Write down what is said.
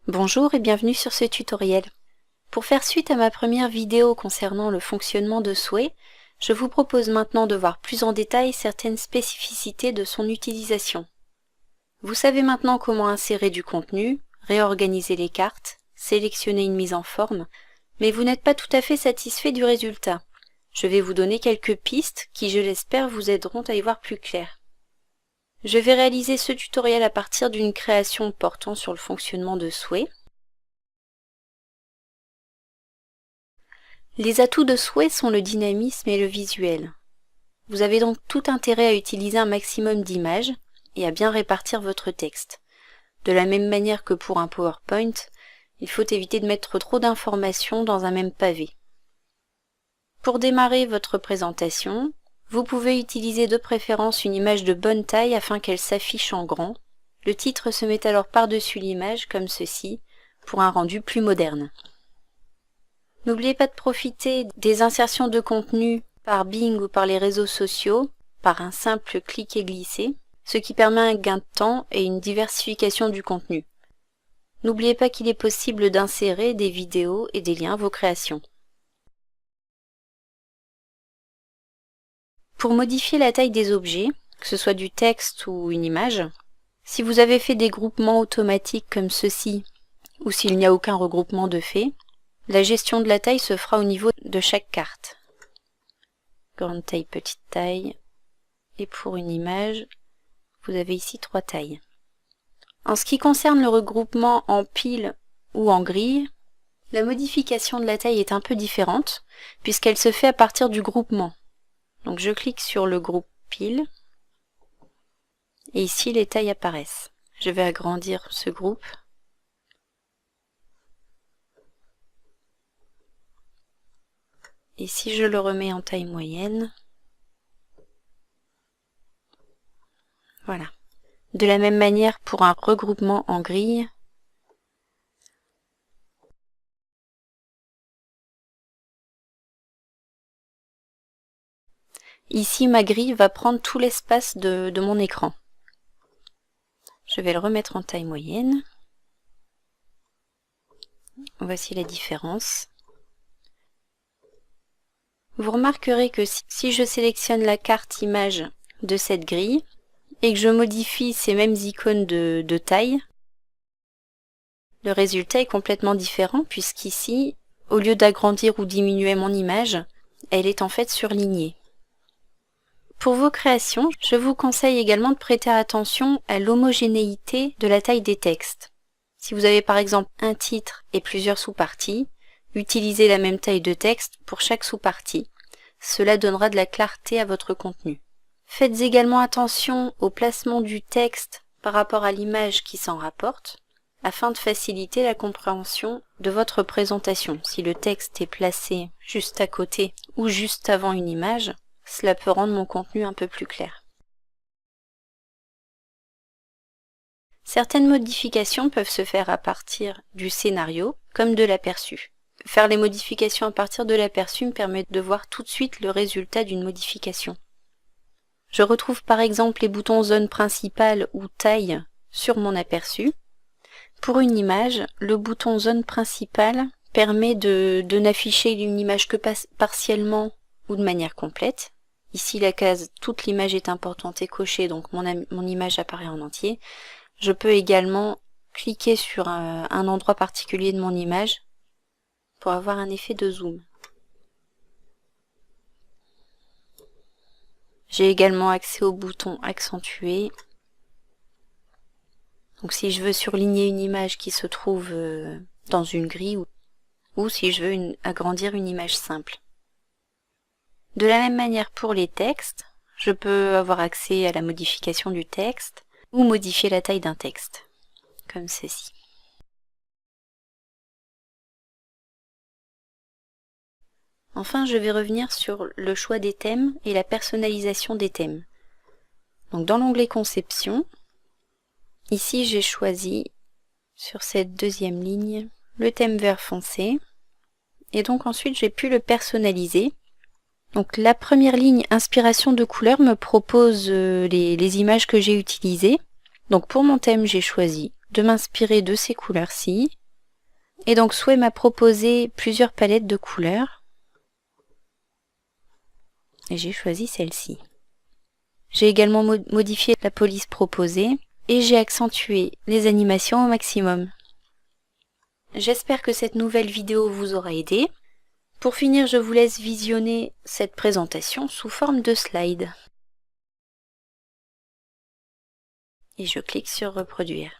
Bonjour et bienvenue sur ce tutoriel. Pour faire suite à ma première vidéo concernant le fonctionnement de Sway, je vous propose maintenant de voir plus en détail certaines spécificités de son utilisation. Vous savez maintenant comment insérer du contenu, réorganiser les cartes, sélectionner une mise en forme, mais vous n'êtes pas tout à fait satisfait du résultat. Je vais vous donner quelques pistes qui, je l'espère, vous aideront à y voir plus clair. Je vais réaliser ce tutoriel à partir d'une création portant sur le fonctionnement de Sway. Les atouts de Sway sont le dynamisme et le visuel. Vous avez donc tout intérêt à utiliser un maximum d'images et à bien répartir votre texte. De la même manière que pour un PowerPoint, il faut éviter de mettre trop d'informations dans un même pavé. Pour démarrer votre présentation, vous pouvez utiliser de préférence une image de bonne taille afin qu'elle s'affiche en grand. Le titre se met alors par-dessus l'image comme ceci, pour un rendu plus moderne. N'oubliez pas de profiter des insertions de contenu par Bing ou par les réseaux sociaux, par un simple clic et glisser, ce qui permet un gain de temps et une diversification du contenu. N'oubliez pas qu'il est possible d'insérer des vidéos et des liens à vos créations. Pour modifier la taille des objets, que ce soit du texte ou une image, si vous avez fait des groupements automatiques comme ceci, ou s'il n'y a aucun regroupement de fait, la gestion de la taille se fera au niveau de chaque carte. Grande taille, petite taille, et pour une image, vous avez ici 3 tailles. En ce qui concerne le regroupement en pile ou en grille, la modification de la taille est un peu différente, puisqu'elle se fait à partir du groupement. Donc je clique sur le groupe pile, et ici les tailles apparaissent. Je vais agrandir ce groupe. Et si je le remets en taille moyenne, voilà. De la même manière pour un regroupement en grille, ici ma grille va prendre tout l'espace de mon écran. Je vais le remettre en taille moyenne. Voici la différence. Vous remarquerez que si je sélectionne la carte image de cette grille et que je modifie ces mêmes icônes de taille, le résultat est complètement différent puisqu'ici, au lieu d'agrandir ou diminuer mon image, elle est en fait surlignée. Pour vos créations, je vous conseille également de prêter attention à l'homogénéité de la taille des textes. Si vous avez par exemple un titre et plusieurs sous-parties, utilisez la même taille de texte pour chaque sous-partie. Cela donnera de la clarté à votre contenu. Faites également attention au placement du texte par rapport à l'image qui s'en rapporte, afin de faciliter la compréhension de votre présentation. Si le texte est placé juste à côté ou juste avant une image, cela peut rendre mon contenu un peu plus clair. Certaines modifications peuvent se faire à partir du scénario comme de l'aperçu. Faire les modifications à partir de l'aperçu me permet de voir tout de suite le résultat d'une modification. Je retrouve par exemple les boutons zone principale ou taille sur mon aperçu. Pour une image, le bouton zone principale permet de n'afficher une image que partiellement ou de manière complète. Ici la case « Toute l'image est importante » est cochée, donc mon image apparaît en entier. Je peux également cliquer sur un endroit particulier de mon image pour avoir un effet de zoom. J'ai également accès au bouton accentuer. Donc si je veux surligner une image qui se trouve dans une grille ou si je veux agrandir une image simple. De la même manière pour les textes, je peux avoir accès à la modification du texte ou modifier la taille d'un texte, comme ceci. Enfin, je vais revenir sur le choix des thèmes et la personnalisation des thèmes. Donc dans l'onglet Conception, ici j'ai choisi, sur cette deuxième ligne, le thème vert foncé. Et donc ensuite j'ai pu le personnaliser. Donc la première ligne inspiration de couleurs me propose les images que j'ai utilisées. Donc pour mon thème, j'ai choisi de m'inspirer de ces couleurs-ci Et donc Sway m'a proposé plusieurs palettes de couleurs. Et j'ai choisi celle-ci. J'ai également modifié la police proposée et j'ai accentué les animations au maximum. J'espère que cette nouvelle vidéo vous aura aidé. Pour finir, je vous laisse visionner cette présentation sous forme de slide. Et je clique sur reproduire.